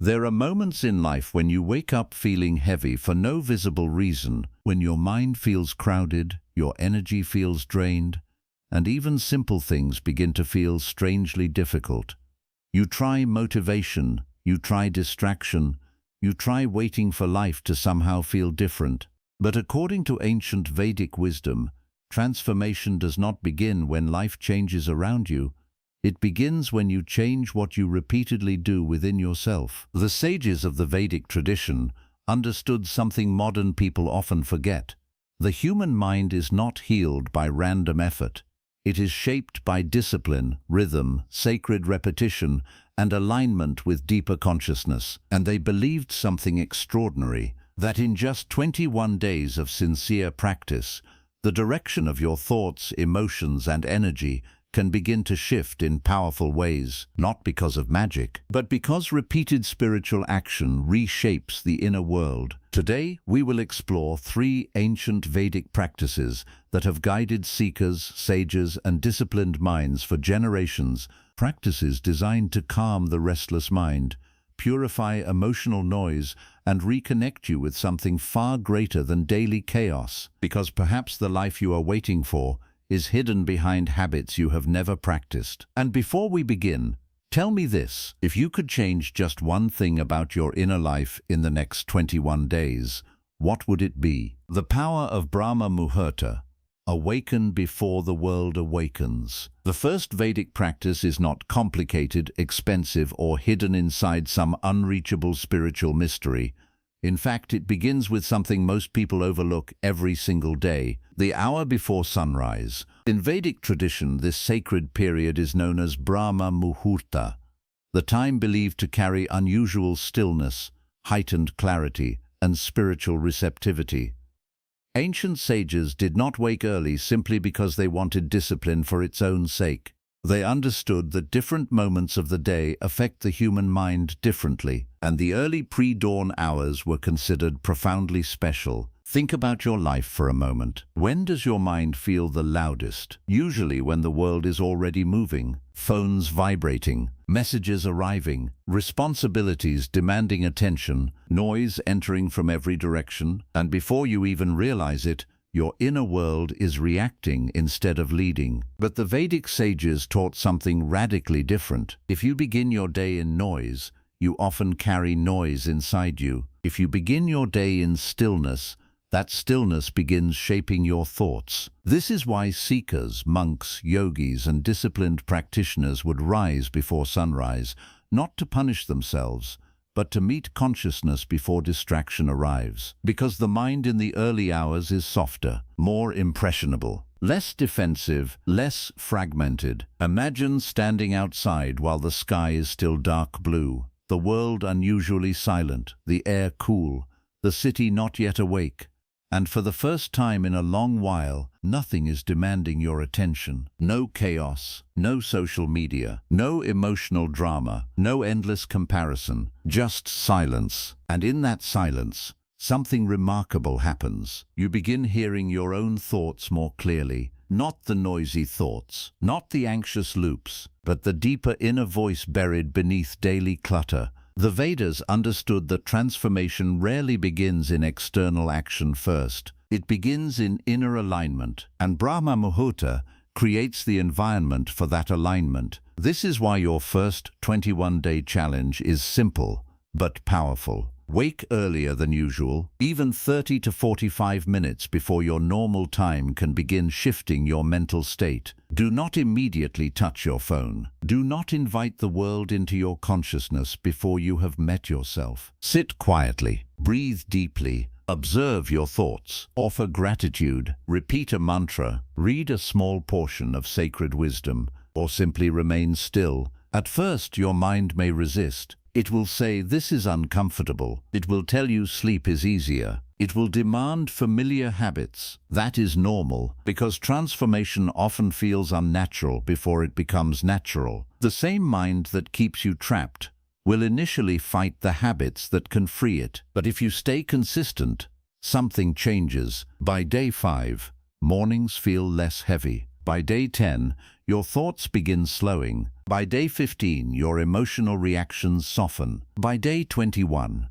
There are moments in life when you wake up feeling heavy for no visible reason, when your mind feels crowded, your energy feels drained, and even simple things begin to feel strangely difficult. You try motivation, you try distraction, you try waiting for life to somehow feel different. But according to ancient Vedic wisdom, transformation does not begin when life changes around you. It begins when you change what you repeatedly do within yourself. The sages of the Vedic tradition understood something modern people often forget. The human mind is not healed by random effort. It is shaped by discipline, rhythm, sacred repetition, and alignment with deeper consciousness. And they believed something extraordinary, that in just 21 days of sincere practice, the direction of your thoughts, emotions, and energy can begin to shift in powerful ways, not because of magic, but because repeated spiritual action reshapes the inner world. Today, we will explore 3 ancient Vedic practices that have guided seekers, sages, and disciplined minds for generations, practices designed to calm the restless mind, purify emotional noise, and reconnect you with something far greater than daily chaos, because perhaps the life you are waiting for is hidden behind habits you have never practiced. And before we begin, tell me this: if you could change just one thing about your inner life in the next 21 days, what would it be? The power of Brahma Muhurta. Awaken before the world awakens. The first Vedic practice is not complicated, expensive, or hidden inside some unreachable spiritual mystery. In fact, it begins with something most people overlook every single day: the hour before sunrise. In Vedic tradition, this sacred period is known as Brahma Muhurta, the time believed to carry unusual stillness, heightened clarity, and spiritual receptivity. Ancient sages did not wake early simply because they wanted discipline for its own sake. They understood that different moments of the day affect the human mind differently, and the early pre-dawn hours were considered profoundly special. Think about your life for a moment. When does your mind feel the loudest? Usually when the world is already moving, phones vibrating, messages arriving, responsibilities demanding attention, noise entering from every direction, and before you even realize it, your inner world is reacting instead of leading. But the Vedic sages taught something radically different. If you begin your day in noise, you often carry noise inside you. If you begin your day in stillness, that stillness begins shaping your thoughts. This is why seekers, monks, yogis, and disciplined practitioners would rise before sunrise, not to punish themselves, but to meet consciousness before distraction arrives. Because the mind in the early hours is softer, more impressionable, less defensive, less fragmented. Imagine standing outside while the sky is still dark blue, the world unusually silent, the air cool, the city not yet awake. And for the first time in a long while, nothing is demanding your attention. No chaos, no social media, no emotional drama, no endless comparison, just silence. And in that silence, something remarkable happens. You begin hearing your own thoughts more clearly, not the noisy thoughts, not the anxious loops, but the deeper inner voice buried beneath daily clutter. The Vedas understood that transformation rarely begins in external action first. It begins in inner alignment, and Brahma Muhurta creates the environment for that alignment. This is why your first 21-day challenge is simple, but powerful. Wake earlier than usual, even 30 to 45 minutes before your normal time can begin shifting your mental state. Do not immediately touch your phone. Do not invite the world into your consciousness before you have met yourself. Sit quietly, breathe deeply, observe your thoughts, offer gratitude, repeat a mantra, read a small portion of sacred wisdom, or simply remain still. At first, your mind may resist. It will say, "This is uncomfortable." It will tell you sleep is easier. It will demand familiar habits. That is normal, because transformation often feels unnatural before it becomes natural. The same mind that keeps you trapped will initially fight the habits that can free it. But if you stay consistent, something changes. By day 5, mornings feel less heavy. By day 10, your thoughts begin slowing. By day 15, your emotional reactions soften. By day 21,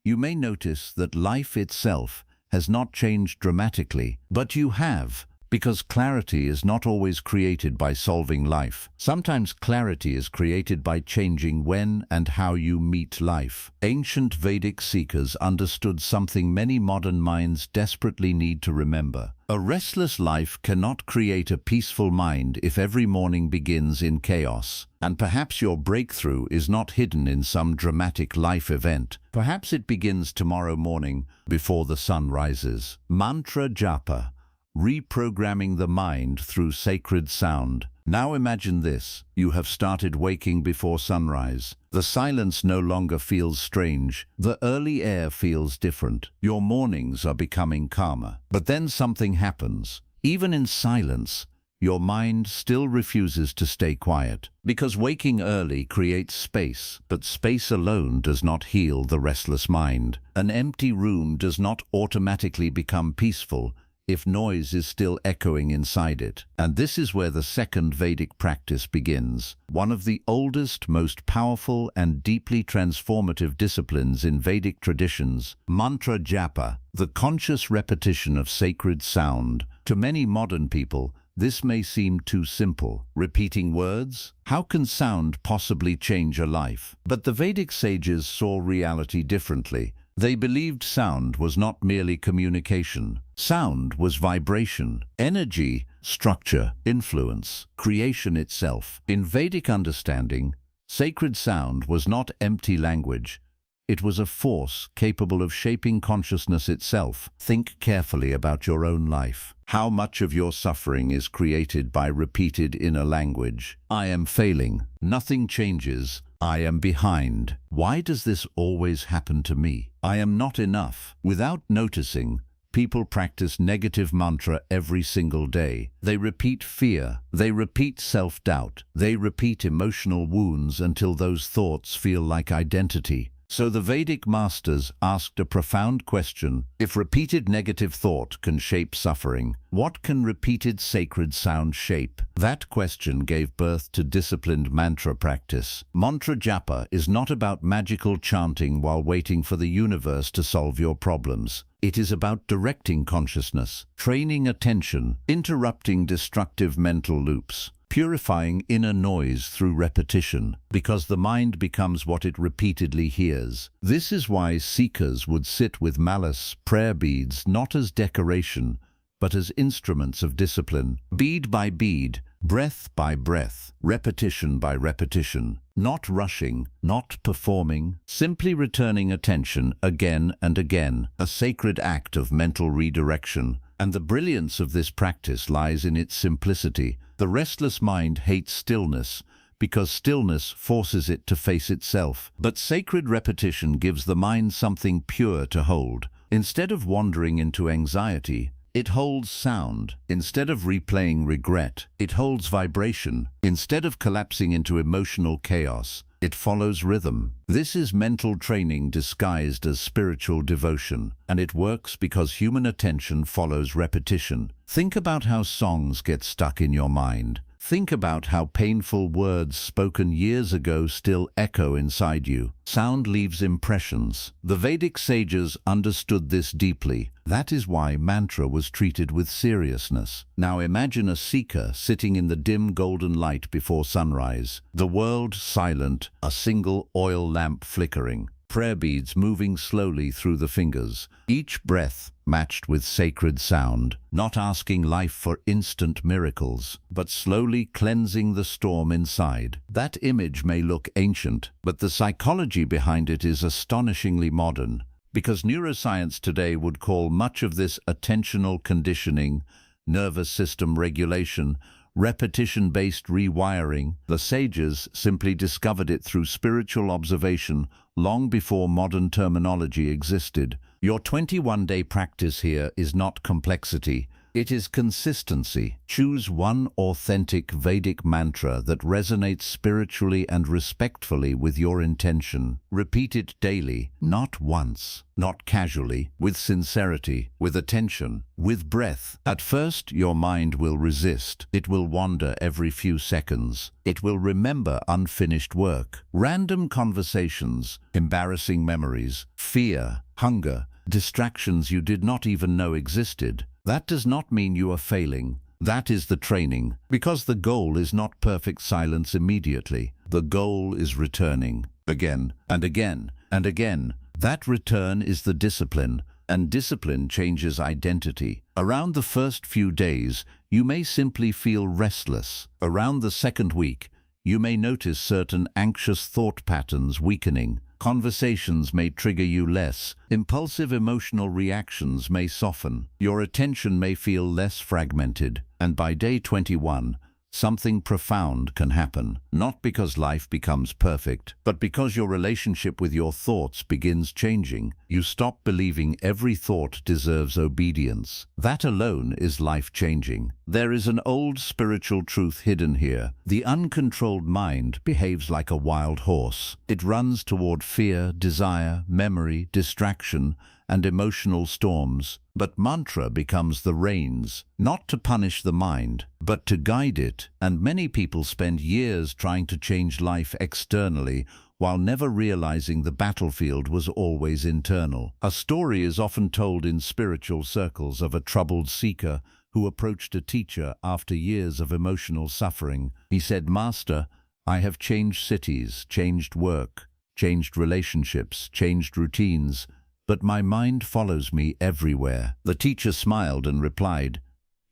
you may notice that life itself has not changed dramatically, but you have, because clarity is not always created by solving life. Sometimes clarity is created by changing when and how you meet life. Ancient Vedic seekers understood something many modern minds desperately need to remember. A restless life cannot create a peaceful mind if every morning begins in chaos. And perhaps your breakthrough is not hidden in some dramatic life event. Perhaps it begins tomorrow morning before the sun rises. Mantra Japa. Reprogramming the mind through sacred sound. Now imagine this. You have started waking before sunrise. The silence no longer feels strange. The early air feels different. Your mornings are becoming calmer. But then something happens. Even in silence, your mind still refuses to stay quiet. Because waking early creates space, but space alone does not heal the restless mind. An empty room does not automatically become peaceful if noise is still echoing inside it. And this is where the second Vedic practice begins. One of the oldest, most powerful and deeply transformative disciplines in Vedic traditions, Mantra Japa, the conscious repetition of sacred sound. To many modern people, this may seem too simple. Repeating words? How can sound possibly change a life? But the Vedic sages saw reality differently. They believed sound was not merely communication. Sound was vibration, energy, structure, influence, creation itself. In Vedic understanding, sacred sound was not empty language. It was a force capable of shaping consciousness itself. Think carefully about your own life. How much of your suffering is created by repeated inner language? I am failing. Nothing changes. I am behind. Why does this always happen to me? I am not enough. Without noticing, people practice negative mantra every single day. They repeat fear. They repeat self-doubt. They repeat emotional wounds until those thoughts feel like identity. So the Vedic masters asked a profound question. If repeated negative thought can shape suffering, what can repeated sacred sound shape? That question gave birth to disciplined mantra practice. Mantra Japa is not about magical chanting while waiting for the universe to solve your problems. It is about directing consciousness, training attention, interrupting destructive mental loops, purifying inner noise through repetition, because the mind becomes what it repeatedly hears. This is why seekers would sit with malice prayer beads not as decoration, but as instruments of discipline, bead by bead, breath by breath, repetition by repetition, not rushing, not performing, simply returning attention again and again, a sacred act of mental redirection. And the brilliance of this practice lies in its simplicity. The restless mind hates stillness because stillness forces it to face itself. But sacred repetition gives the mind something pure to hold. Instead of wandering into anxiety, it holds sound. Instead of replaying regret, it holds vibration. Instead of collapsing into emotional chaos, it follows rhythm. This is mental training disguised as spiritual devotion, and it works because human attention follows repetition. Think about how songs get stuck in your mind. Think about how painful words spoken years ago still echo inside you. Sound leaves impressions. The Vedic sages understood this deeply. That is why mantra was treated with seriousness. Now imagine a seeker sitting in the dim golden light before sunrise. The world silent, a single oil lamp flickering. Prayer beads moving slowly through the fingers, each breath matched with sacred sound, not asking life for instant miracles, but slowly cleansing the storm inside. That image may look ancient, but the psychology behind it is astonishingly modern, because neuroscience today would call much of this attentional conditioning, nervous system regulation, repetition-based rewiring. The sages simply discovered it through spiritual observation long before modern terminology existed. Your 21-day practice here is not complexity, It is consistency. Choose one authentic Vedic mantra that resonates spiritually and respectfully with your intention. Repeat it daily, not once, not casually, with sincerity, with attention, with breath. At first, your mind will resist. It will wander every few seconds. It will remember unfinished work, random conversations, embarrassing memories, fear, hunger, distractions you did not even know existed. That does not mean you are failing. That is the training, because the goal is not perfect silence immediately. The goal is returning again and again and again. That return is the discipline, and discipline changes identity. Around the first few days, you may simply feel restless. Around the second week, you may notice certain anxious thought patterns weakening. Conversations may trigger you less. Impulsive emotional reactions may soften. Your attention may feel less fragmented. And by day 21, something profound can happen. Not because life becomes perfect, but because your relationship with your thoughts begins changing. You stop believing every thought deserves obedience. That alone is life-changing. There is an old spiritual truth hidden here. The uncontrolled mind behaves like a wild horse. It runs toward fear, desire, memory, distraction, and emotional storms. But mantra becomes the reins, not to punish the mind, but to guide it. And many people spend years trying to change life externally, while never realizing the battlefield was always internal. A story is often told in spiritual circles of a troubled seeker who approached a teacher after years of emotional suffering. He said, "Master, I have changed cities, changed work, changed relationships, changed routines, but my mind follows me everywhere." The teacher smiled and replied,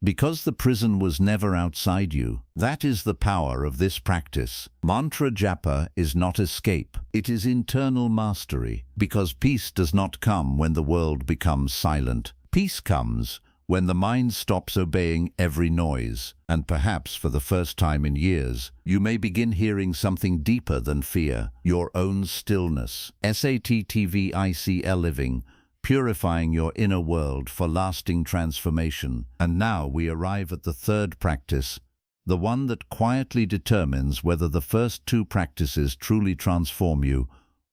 "Because the prison was never outside you." That is the power of this practice. Mantra Japa is not escape. It is internal mastery, because peace does not come when the world becomes silent. Peace comes when the mind stops obeying every noise. And perhaps for the first time in years, you may begin hearing something deeper than fear, your own stillness. Sattvic living, purifying your inner world for lasting transformation. And now we arrive at the third practice, the one that quietly determines whether the first two practices truly transform you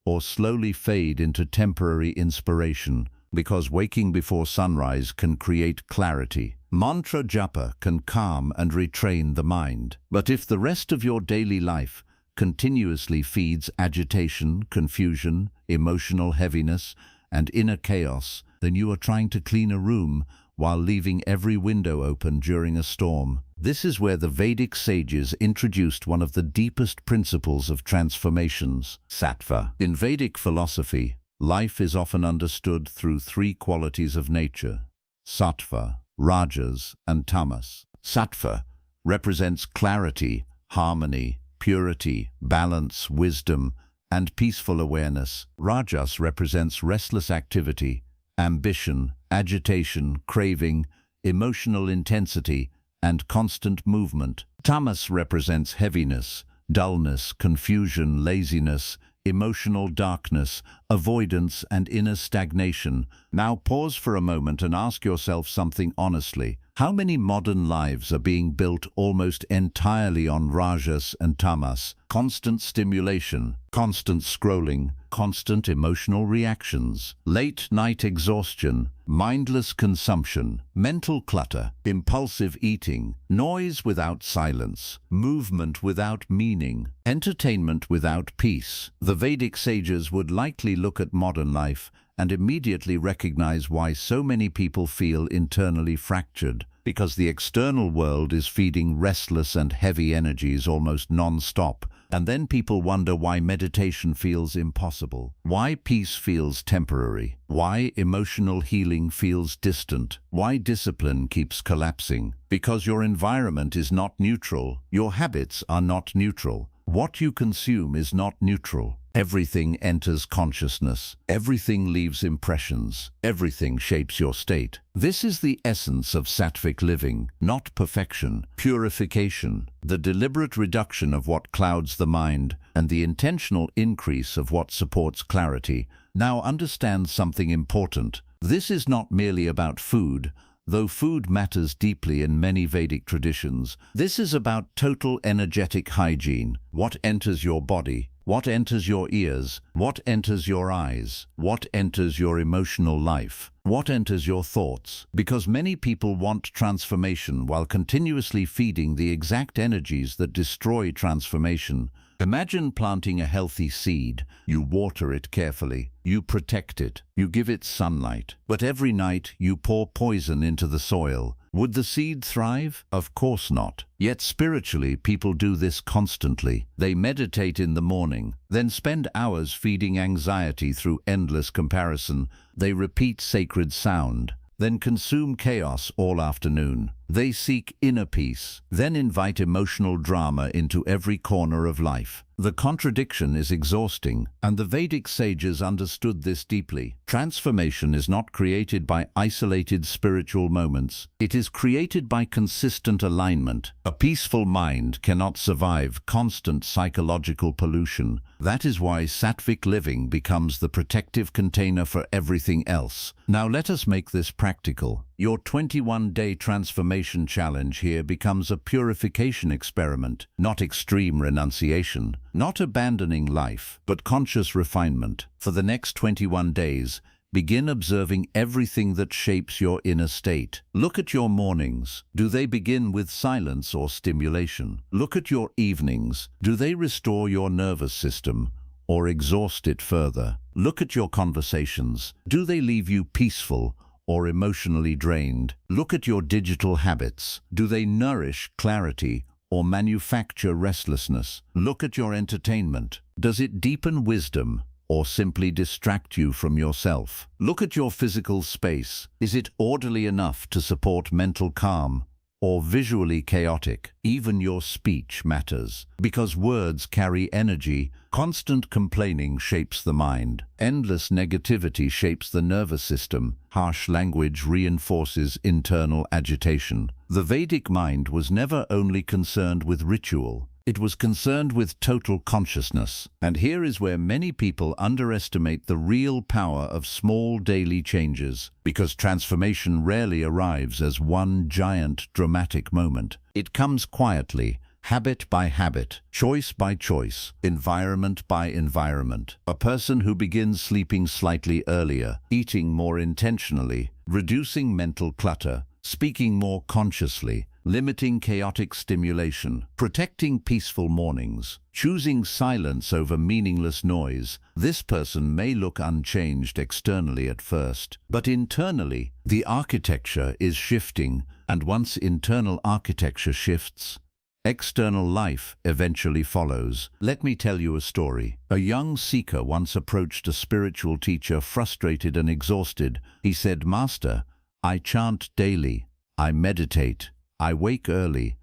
or slowly fade into temporary inspiration. Because waking before sunrise can create clarity. Mantra Japa can calm and retrain the mind. But if the rest of your daily life continuously feeds agitation, confusion, emotional heaviness, and inner chaos, then you are trying to clean a room while leaving every window open during a storm. This is where the Vedic sages introduced one of the deepest principles of transformations, sattva. In Vedic philosophy, life is often understood through three qualities of nature: sattva, rajas, and tamas. Sattva represents clarity, harmony, purity, balance, wisdom, and peaceful awareness. Rajas represents restless activity, ambition, agitation, craving, emotional intensity, and constant movement. Tamas represents heaviness, dullness, confusion, laziness, emotional darkness, avoidance, and inner stagnation. Now pause for a moment and ask yourself something honestly. How many modern lives are being built almost entirely on rajas and tamas? Constant stimulation, constant scrolling, constant emotional reactions, late-night exhaustion, mindless consumption, mental clutter, impulsive eating, noise without silence, movement without meaning, entertainment without peace. The Vedic sages would likely look at modern life and immediately recognize why so many people feel internally fractured, because the external world is feeding restless and heavy energies almost non-stop. And then people wonder why meditation feels impossible, why peace feels temporary, why emotional healing feels distant, why discipline keeps collapsing. Because your environment is not neutral, your habits are not neutral, what you consume is not neutral. Everything enters consciousness. Everything leaves impressions. Everything shapes your state. This is the essence of Sattvic living, not perfection, purification, the deliberate reduction of what clouds the mind, and the intentional increase of what supports clarity. Now understand something important. This is not merely about food. Though food matters deeply in many Vedic traditions, this is about total energetic hygiene. What enters your body, what enters your ears, what enters your eyes, what enters your emotional life, what enters your thoughts. Because many people want transformation while continuously feeding the exact energies that destroy transformation. Imagine planting a healthy seed. You water it carefully, you protect it, you give it sunlight. But every night you pour poison into the soil. Would the seed thrive? Of course not. Yet spiritually, people do this constantly. They meditate in the morning, then spend hours feeding anxiety through endless comparison. They repeat sacred sound, then consume chaos all afternoon. They seek inner peace, then invite emotional drama into every corner of life. The contradiction is exhausting, and the Vedic sages understood this deeply. Transformation is not created by isolated spiritual moments. It is created by consistent alignment. A peaceful mind cannot survive constant psychological pollution. That is why Sattvic living becomes the protective container for everything else. Now let us make this practical. Your 21-day transformation challenge here becomes a purification experiment, not extreme renunciation, not abandoning life, but conscious refinement. For the next 21 days, begin observing everything that shapes your inner state. Look at your mornings. Do they begin with silence or stimulation? Look at your evenings. Do they restore your nervous system or exhaust it further? Look at your conversations. Do they leave you peaceful or emotionally drained? Look at your digital habits. Do they nourish clarity or manufacture restlessness? Look at your entertainment. Does it deepen wisdom or simply distract you from yourself? Look at your physical space. Is it orderly enough to support mental calm or visually chaotic? Even your speech matters, because words carry energy. Constant complaining shapes the mind. Endless negativity shapes the nervous system. Harsh language reinforces internal agitation. The Vedic mind was never only concerned with ritual. It was concerned with total consciousness. And here is where many people underestimate the real power of small daily changes, because transformation rarely arrives as one giant dramatic moment. It comes quietly, habit by habit, choice by choice, environment by environment. A person who begins sleeping slightly earlier, eating more intentionally, reducing mental clutter, speaking more consciously, limiting chaotic stimulation, protecting peaceful mornings, choosing silence over meaningless noise. This person may look unchanged externally at first, but internally, the architecture is shifting, and once internal architecture shifts, external life eventually follows. Let me tell you a story. A young seeker once approached a spiritual teacher, frustrated and exhausted. He said, "Master, I chant daily, I meditate, I wake early,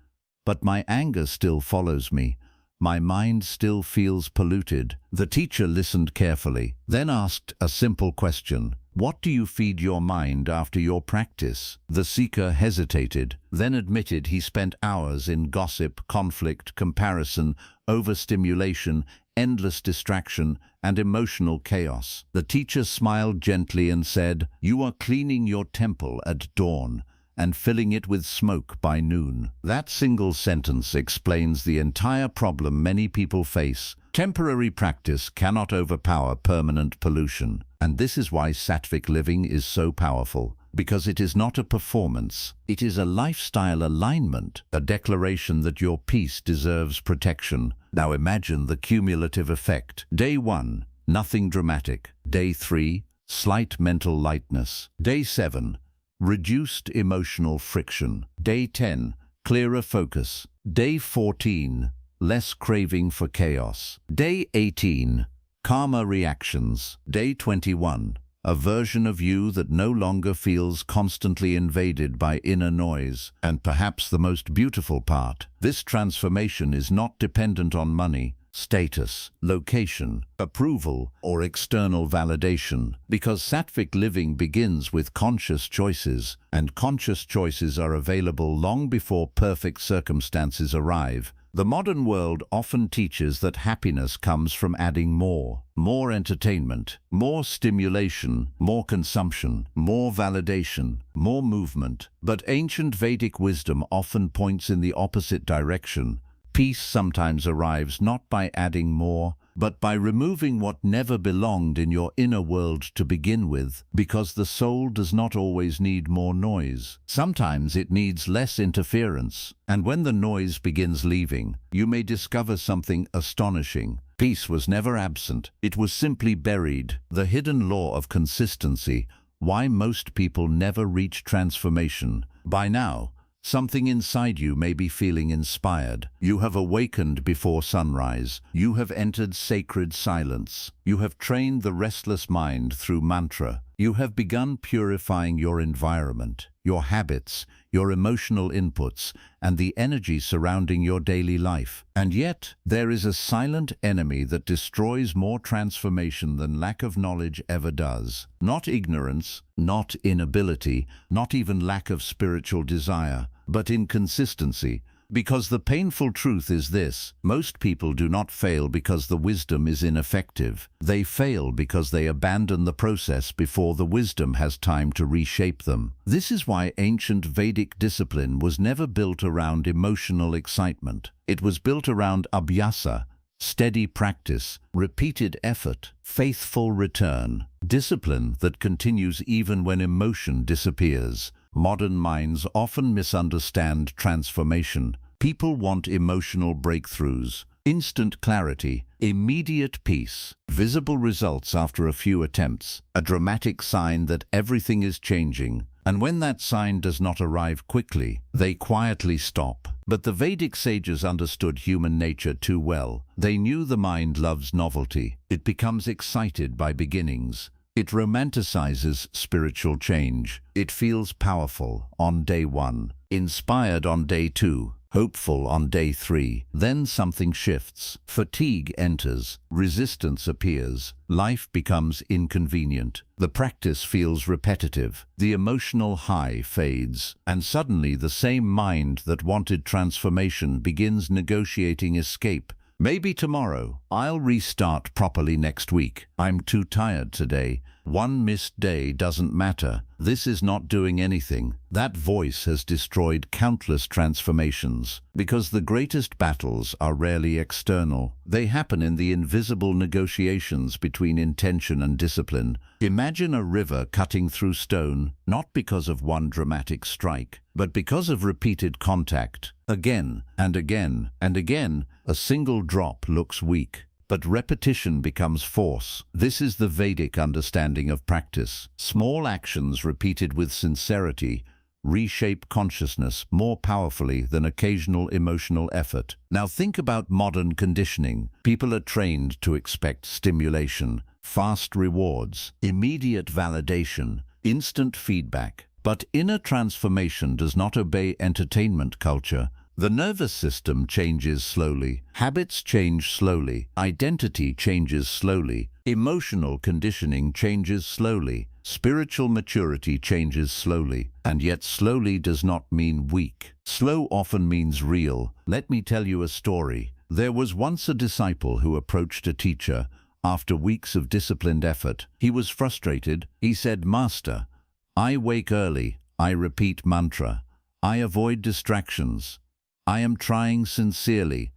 but my anger still follows me. My mind still feels polluted." The teacher listened carefully, then asked a simple question. "What do you feed your mind after your practice?" The seeker hesitated, then admitted he spent hours in gossip, conflict, comparison, overstimulation, endless distraction, and emotional chaos. The teacher smiled gently and said, "You are cleaning your temple at dawn and filling it with smoke by noon." That single sentence explains the entire problem many people face. Temporary practice cannot overpower permanent pollution. And this is why Sattvic living is so powerful, because it is not a performance. It is a lifestyle alignment, a declaration that your peace deserves protection. Now imagine the cumulative effect. Day 1, nothing dramatic. Day 3, slight mental lightness. Day 7, reduced emotional friction. Day 10, clearer focus. Day 14, less craving for chaos. Day 18, calmer reactions. Day 21, a version of you that no longer feels constantly invaded by inner noise. And perhaps the most beautiful part, this transformation is not dependent on money, status, location, approval, or external validation, because Sattvic living begins with conscious choices, and conscious choices are available long before perfect circumstances arrive. The modern world often teaches that happiness comes from adding more. More entertainment, more stimulation, more consumption, more validation, more movement. But ancient Vedic wisdom often points in the opposite direction. Peace sometimes arrives not by adding more, but by removing what never belonged in your inner world to begin with, because the soul does not always need more noise. Sometimes it needs less interference, and when the noise begins leaving, you may discover something astonishing. Peace was never absent, it was simply buried. The hidden law of consistency, why most people never reach transformation. By now, something inside you may be feeling inspired. You have awakened before sunrise. You have entered sacred silence. You have trained the restless mind through mantra. You have begun purifying your environment, your habits, your emotional inputs, and the energy surrounding your daily life. And yet, there is a silent enemy that destroys more transformation than lack of knowledge ever does. Not ignorance, not inability, not even lack of spiritual desire, but inconsistency. Because the painful truth is this: most people do not fail because the wisdom is ineffective. They fail because they abandon the process before the wisdom has time to reshape them. This is why ancient Vedic discipline was never built around emotional excitement. It was built around abhyasa, steady practice, repeated effort, faithful return, discipline that continues even when emotion disappears. Modern minds often misunderstand transformation. People want emotional breakthroughs, instant clarity, immediate peace, visible results after a few attempts, a dramatic sign that everything is changing. And when that sign does not arrive quickly, they quietly stop. But the Vedic sages understood human nature too well. They knew the mind loves novelty. It becomes excited by beginnings. It romanticizes spiritual change. It feels powerful on day 1, inspired on day 2, hopeful on day 3. Then something shifts. Fatigue enters. Resistance appears. Life becomes inconvenient. The practice feels repetitive. The emotional high fades. And suddenly the same mind that wanted transformation begins negotiating escape. Maybe tomorrow. I'll restart properly next week. I'm too tired today. One missed day doesn't matter. This is not doing anything. That voice has destroyed countless transformations. Because the greatest battles are rarely external. They happen in the invisible negotiations between intention and discipline. Imagine a river cutting through stone, not because of one dramatic strike, but because of repeated contact. Again and again and again, a single drop looks weak, but repetition becomes force. This is the Vedic understanding of practice. Small actions repeated with sincerity reshape consciousness more powerfully than occasional emotional effort. Now think about modern conditioning. People are trained to expect stimulation, fast rewards, immediate validation, instant feedback. But inner transformation does not obey entertainment culture. The nervous system changes slowly, habits change slowly, identity changes slowly, emotional conditioning changes slowly, spiritual maturity changes slowly, and yet slowly does not mean weak. Slow often means real. Let me tell you a story. There was once a disciple who approached a teacher. After weeks of disciplined effort, he was frustrated. He said, "Master, I wake early, I repeat mantra, I avoid distractions. I am trying sincerely,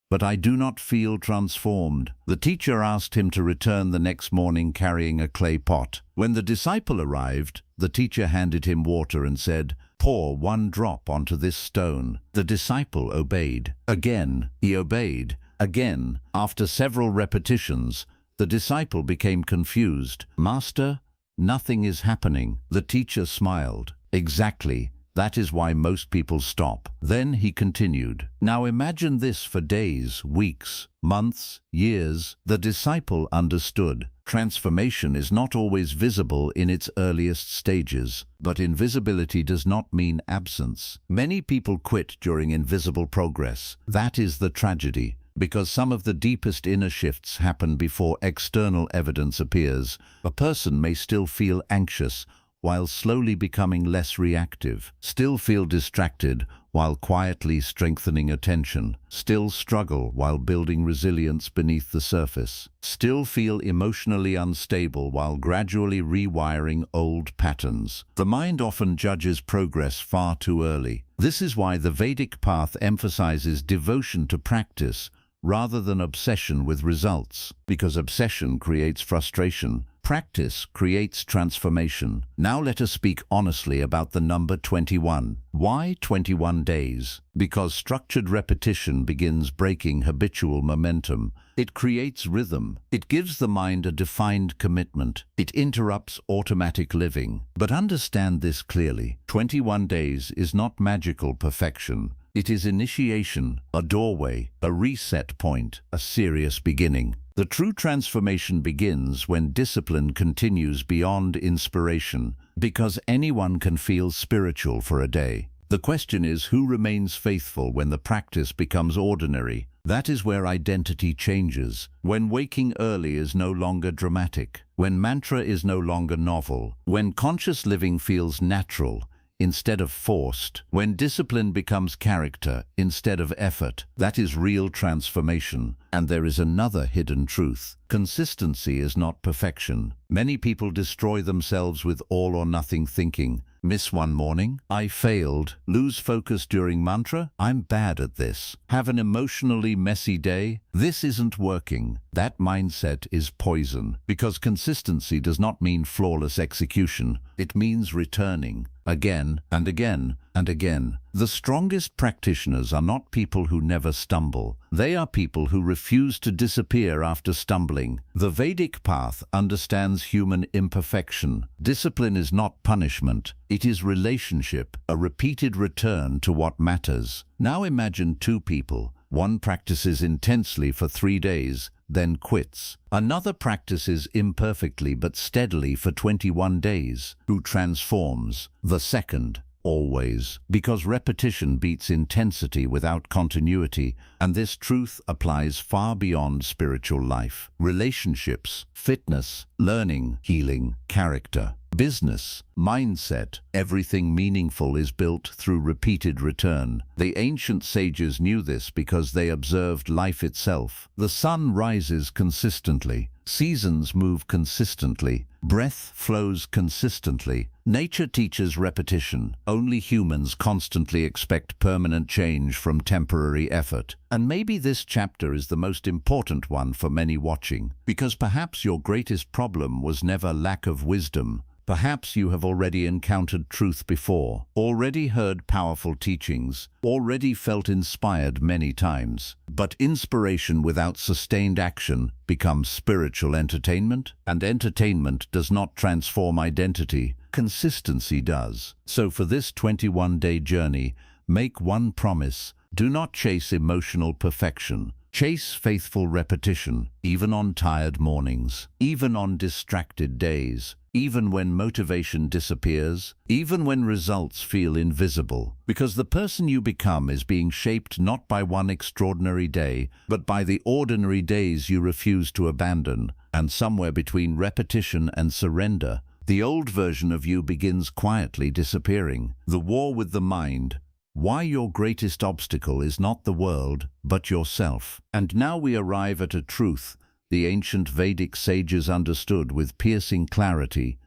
but I do not feel transformed." The teacher asked him to return the next morning carrying a clay pot. When the disciple arrived, the teacher handed him water and said, "Pour 1 drop onto this stone." The disciple obeyed. Again, he obeyed. Again. After several repetitions, the disciple became confused. "Master, nothing is happening." The teacher smiled. "Exactly. That is why most people stop." Then he continued. Now imagine this for days, weeks, months, years. The disciple understood. Transformation is not always visible in its earliest stages, but invisibility does not mean absence. Many people quit during invisible progress. That is the tragedy. Because some of the deepest inner shifts happen before external evidence appears. A person may still feel anxious, while slowly becoming less reactive, still feel distracted, while quietly strengthening attention, still struggle while building resilience beneath the surface, still feel emotionally unstable while gradually rewiring old patterns. The mind often judges progress far too early. This is why the Vedic path emphasizes devotion to practice rather than obsession with results, because obsession creates frustration. Practice creates transformation. Now let us speak honestly about the number 21. Why 21 days? Because structured repetition begins breaking habitual momentum. It creates rhythm. It gives the mind a defined commitment. It interrupts automatic living. But understand this clearly. 21 days is not magical perfection. It is initiation, a doorway, a reset point, a serious beginning. The true transformation begins when discipline continues beyond inspiration, because anyone can feel spiritual for a day. The question is, who remains faithful when the practice becomes ordinary? That is where identity changes, when waking early is no longer dramatic, when mantra is no longer novel, when conscious living feels natural instead of forced, when discipline becomes character instead of effort. That is real transformation. And there is another hidden truth. Consistency is not perfection. Many people destroy themselves with all or nothing thinking. Miss one morning, I failed. Lose focus during mantra, I'm bad at this. Have an emotionally messy day, this isn't working. That mindset is poison, because consistency does not mean flawless execution. It means returning again and again and again. The strongest practitioners are not people who never stumble. They are people who refuse to disappear after stumbling. The Vedic path understands human imperfection. Discipline is not punishment. It is relationship, a repeated return to what matters. Now imagine two people. One practices intensely for 3 days, then quits. Another practices imperfectly but steadily for 21 days. Who transforms? The second. Always. Because repetition beats intensity without continuity, and this truth applies far beyond spiritual life. Relationships, fitness, learning, healing, character, business, mindset, everything meaningful is built through repeated return. The ancient sages knew this because they observed life itself. The sun rises consistently. Seasons move consistently. Breath flows consistently. Nature teaches repetition. Only humans constantly expect permanent change from temporary effort. And maybe this chapter is the most important one for many watching, because perhaps your greatest problem was never lack of wisdom. Perhaps you have already encountered truth before, already heard powerful teachings, already felt inspired many times. But inspiration without sustained action becomes spiritual entertainment, and entertainment does not transform identity. Consistency does. So for this 21-day journey, make one promise. Do not chase emotional perfection. Chase faithful repetition, even on tired mornings, even on distracted days, even when motivation disappears, even when results feel invisible. Because the person you become is being shaped not by one extraordinary day, but by the ordinary days you refuse to abandon. And somewhere between repetition and surrender, the old version of you begins quietly disappearing. The war with the mind. Why your greatest obstacle is not the world, but yourself. And now we arrive at a truth the ancient Vedic sages understood with piercing clarity,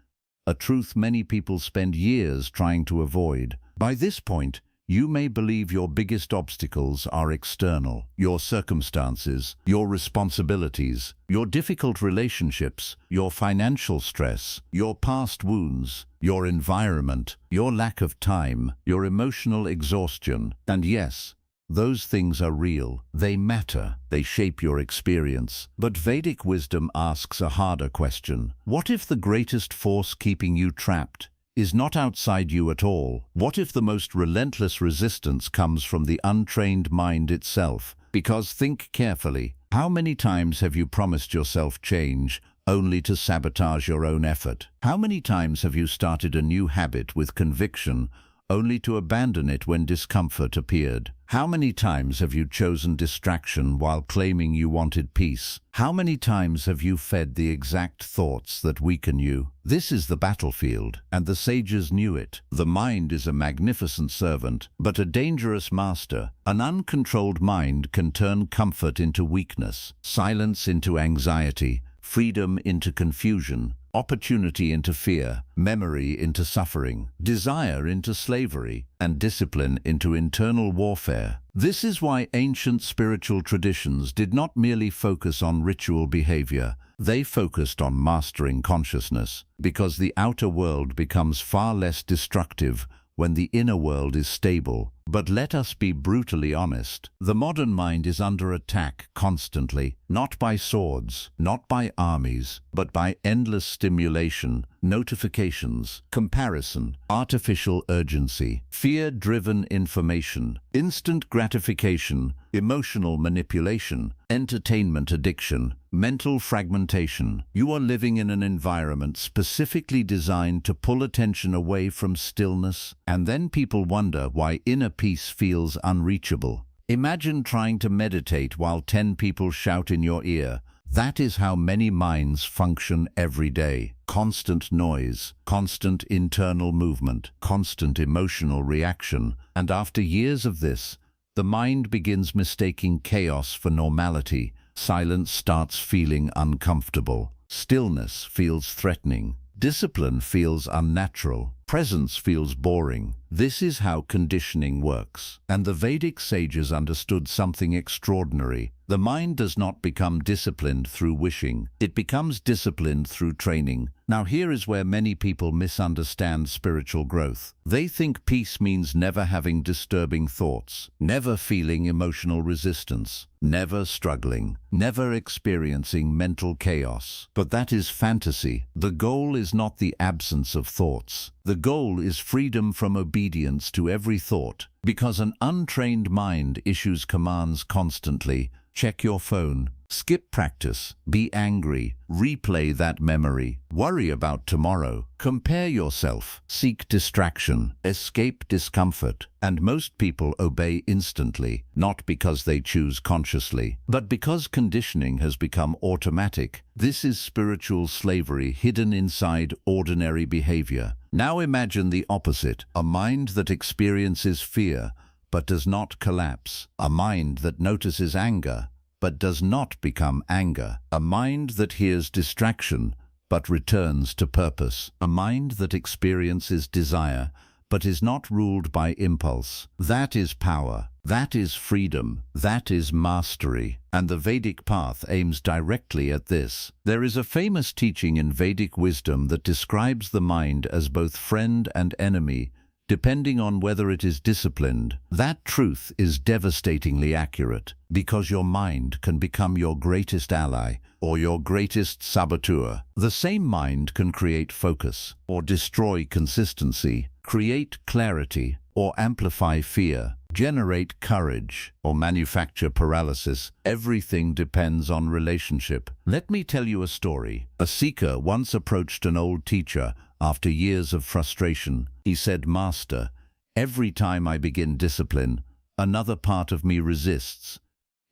a truth many people spend years trying to avoid. By this point, you may believe your biggest obstacles are external, your circumstances, your responsibilities, your difficult relationships, your financial stress, your past wounds, your environment, your lack of time, your emotional exhaustion. And yes, those things are real. They matter. They shape your experience. But Vedic wisdom asks a harder question. What if the greatest force keeping you trapped is not outside you at all? What if the most relentless resistance comes from the untrained mind itself? Because think carefully. How many times have you promised yourself change only to sabotage your own effort? How many times have you started a new habit with conviction only to abandon it when discomfort appeared. How many times have you chosen distraction while claiming you wanted peace? How many times have you fed the exact thoughts that weaken you? This is the battlefield, and the sages knew it. The mind is a magnificent servant, but a dangerous master. An uncontrolled mind can turn comfort into weakness, silence into anxiety, freedom into confusion, opportunity into fear, memory into suffering, desire into slavery, and discipline into internal warfare. This is why ancient spiritual traditions did not merely focus on ritual behavior. They focused on mastering consciousness, because the outer world becomes far less destructive when the inner world is stable. But let us be brutally honest. The modern mind is under attack constantly, not by swords, not by armies, but by endless stimulation, notifications, comparison, artificial urgency, fear-driven information, instant gratification, emotional manipulation, entertainment addiction, mental fragmentation. You are living in an environment specifically designed to pull attention away from stillness, and then people wonder why inner peace feels unreachable. Imagine trying to meditate while 10 people shout in your ear. That is how many minds function every day. Constant noise, constant internal movement, constant emotional reaction. And after years of this, the mind begins mistaking chaos for normality. Silence starts feeling uncomfortable. Stillness feels threatening. Discipline feels unnatural. Presence feels boring. This is how conditioning works. And the Vedic sages understood something extraordinary. The mind does not become disciplined through wishing. It becomes disciplined through training. Now here is where many people misunderstand spiritual growth. They think peace means never having disturbing thoughts, never feeling emotional resistance, never struggling, never experiencing mental chaos. But that is fantasy. The goal is not the absence of thoughts. The goal is freedom from obedience to every thought, because an untrained mind issues commands constantly. Check your phone, skip practice, be angry, replay that memory, worry about tomorrow, compare yourself, seek distraction, escape discomfort. And most people obey instantly, not because they choose consciously, but because conditioning has become automatic. This is spiritual slavery hidden inside ordinary behavior. Now imagine the opposite, a mind that experiences fear but does not collapse, a mind that notices anger but does not become anger, a mind that hears distraction but returns to purpose, a mind that experiences desire but is not ruled by impulse. That is power, that is freedom, that is mastery. And the Vedic path aims directly at this. There is a famous teaching in Vedic wisdom that describes the mind as both friend and enemy, depending on whether it is disciplined. That truth is devastatingly accurate, because your mind can become your greatest ally or your greatest saboteur. The same mind can create focus or destroy consistency, create clarity or amplify fear, generate courage or manufacture paralysis. Everything depends on relationship. Let me tell you a story. A seeker once approached an old teacher after years of frustration. He said, "Master, every time I begin discipline, another part of me resists.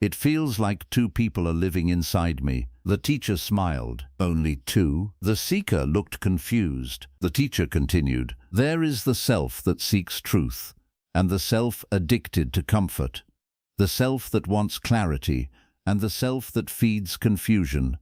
It feels like two people are living inside me." The teacher smiled. "Only two?" The seeker looked confused. The teacher continued, "There is the self that seeks truth, and the self addicted to comfort, the self that wants clarity, and the self that feeds confusion,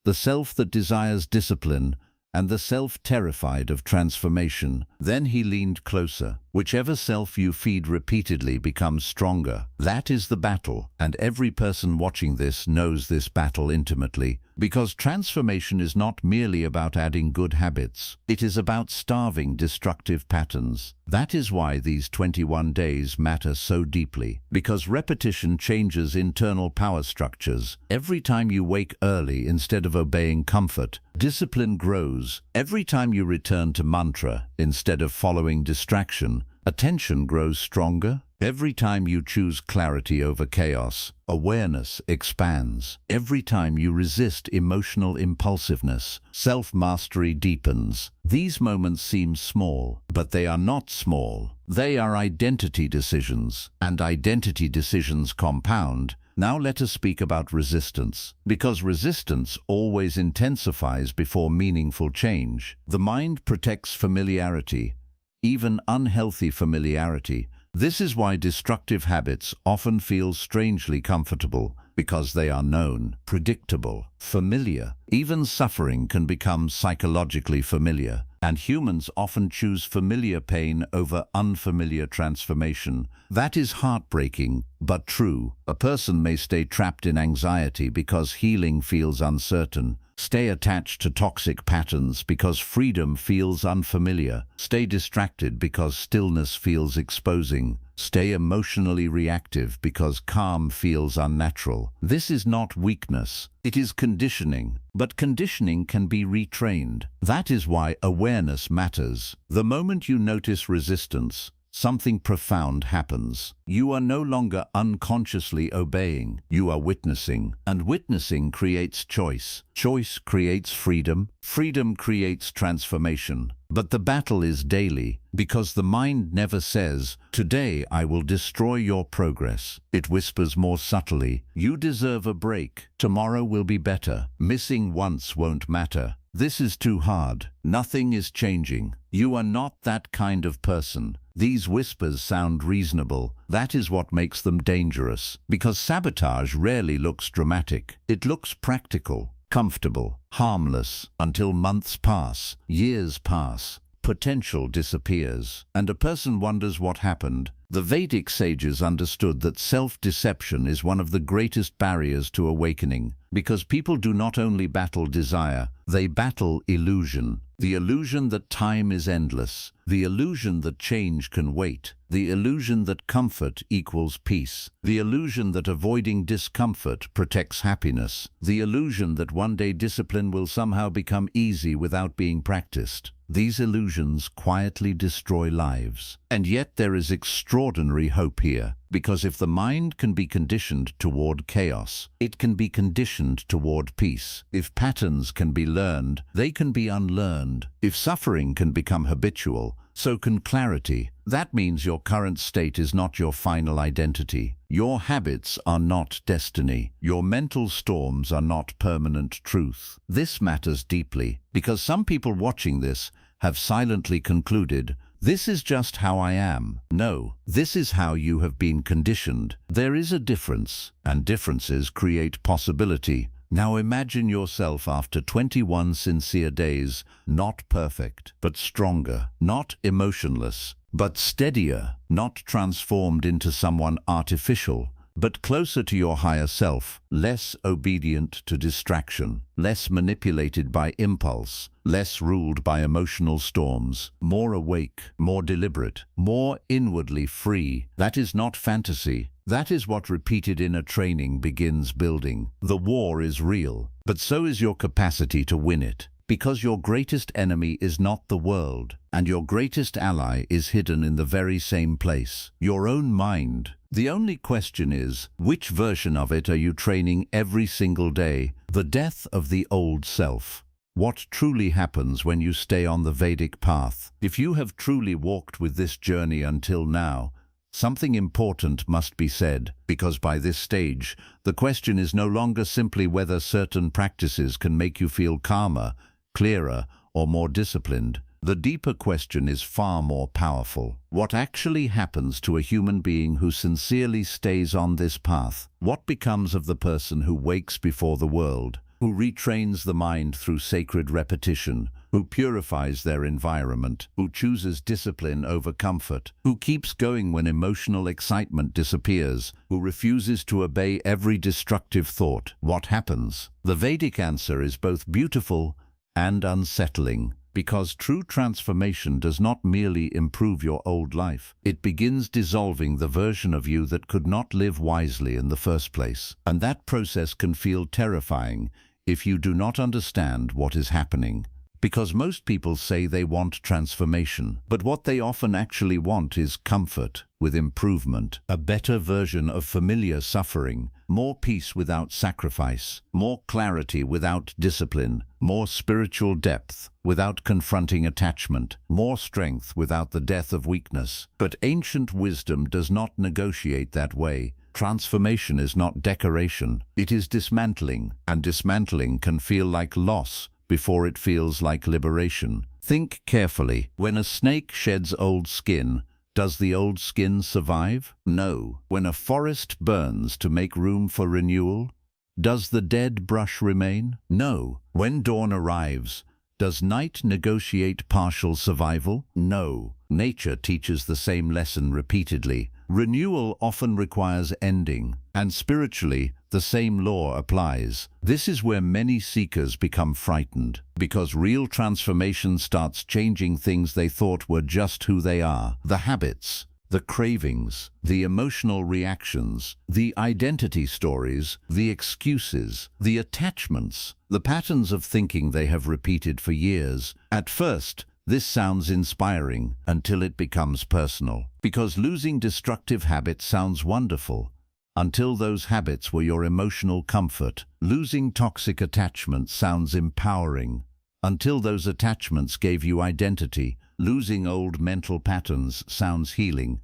the self that desires discipline, and the self terrified of transformation." Then he leaned closer. "Whichever self you feed repeatedly becomes stronger. That is the battle, and every person watching this knows this battle intimately, because transformation is not merely about adding good habits. It is about starving destructive patterns. That is why these 21 days matter so deeply, because repetition changes internal power structures. Every time you wake early instead of obeying comfort, discipline grows. Every time you return to mantra instead of following distraction, attention grows stronger. Every time you choose clarity over chaos, awareness expands. Every time you resist emotional impulsiveness, self-mastery deepens. These moments seem small, but they are not small. They are identity decisions, and identity decisions compound. Now let us speak about resistance, because resistance always intensifies before meaningful change. The mind protects familiarity, even unhealthy familiarity. This is why destructive habits often feel strangely comfortable, because they are known, predictable, familiar. Even suffering can become psychologically familiar, and humans often choose familiar pain over unfamiliar transformation. That is heartbreaking, but true. A person may stay trapped in anxiety because healing feels uncertain. Stay attached to toxic patterns because freedom feels unfamiliar. Stay distracted because stillness feels exposing. Stay emotionally reactive because calm feels unnatural. This is not weakness, it is conditioning. But conditioning can be retrained. That is why awareness matters. The moment you notice resistance, something profound happens. You are no longer unconsciously obeying, you are witnessing. And witnessing creates choice. Choice creates freedom. Freedom creates transformation. But the battle is daily, because the mind never says, "Today I will destroy your progress." It whispers more subtly, "You deserve a break. Tomorrow will be better. Missing once won't matter. This is too hard. Nothing is changing. You are not that kind of person." These whispers sound reasonable. That is what makes them dangerous, because sabotage rarely looks dramatic. It looks practical, comfortable, harmless, until months pass, years pass, potential disappears, and a person wonders what happened. The Vedic sages understood that self-deception is one of the greatest barriers to awakening, because people do not only battle desire, they battle illusion. The illusion that time is endless, the illusion that change can wait, the illusion that comfort equals peace, the illusion that avoiding discomfort protects happiness, the illusion that one day discipline will somehow become easy without being practiced. These illusions quietly destroy lives. And yet there is extraordinary hope here, because if the mind can be conditioned toward chaos, it can be conditioned toward peace. If patterns can be learned, they can be unlearned. If suffering can become habitual, so can clarity. That means your current state is not your final identity. Your habits are not destiny. Your mental storms are not permanent truth. This matters deeply, because some people watching this have silently concluded, "This is just how I am." No, this is how you have been conditioned. There is a difference, and differences create possibility. Now imagine yourself after 21 sincere days, not perfect, but stronger, not emotionless, but steadier, not transformed into someone artificial, but closer to your higher self, less obedient to distraction, less manipulated by impulse, less ruled by emotional storms, more awake, more deliberate, more inwardly free. That is not fantasy. That is what repeated inner training begins building. The war is real, but so is your capacity to win it. Because your greatest enemy is not the world, and your greatest ally is hidden in the very same place, your own mind. The only question is, which version of it are you training every single day? The death of the old self. What truly happens when you stay on the Vedic path? If you have truly walked with this journey until now, something important must be said, because by this stage, the question is no longer simply whether certain practices can make you feel calmer, clearer, or more disciplined. The deeper question is far more powerful. What actually happens to a human being who sincerely stays on this path? What becomes of the person who wakes before the world, who retrains the mind through sacred repetition, who purifies their environment, who chooses discipline over comfort, who keeps going when emotional excitement disappears, who refuses to obey every destructive thought? What happens? The Vedic answer is both beautiful and unsettling, because true transformation does not merely improve your old life. It begins dissolving the version of you that could not live wisely in the first place. And that process can feel terrifying if you do not understand what is happening. because most people say they want transformation, but what they often actually want is comfort with improvement, a better version of familiar suffering, more peace without sacrifice, more clarity without discipline, more spiritual depth without confronting attachment, more strength without the death of weakness. But ancient wisdom does not negotiate that way. Transformation is not decoration, it is dismantling, and dismantling can feel like loss before it feels like liberation. Think carefully. When a snake sheds old skin, does the old skin survive? No. When a forest burns to make room for renewal, does the dead brush remain? No. When dawn arrives, does night negotiate partial survival? No. Nature teaches the same lesson repeatedly. Renewal often requires ending, and spiritually, the same law applies. This is where many seekers become frightened, because real transformation starts changing things they thought were just who they are. The habits, the cravings, the emotional reactions, the identity stories, the excuses, the attachments, the patterns of thinking they have repeated for years. At first, this sounds inspiring until it becomes personal, because losing destructive habits sounds wonderful until those habits were your emotional comfort. Losing toxic attachments sounds empowering until those attachments gave you identity. Losing old mental patterns sounds healing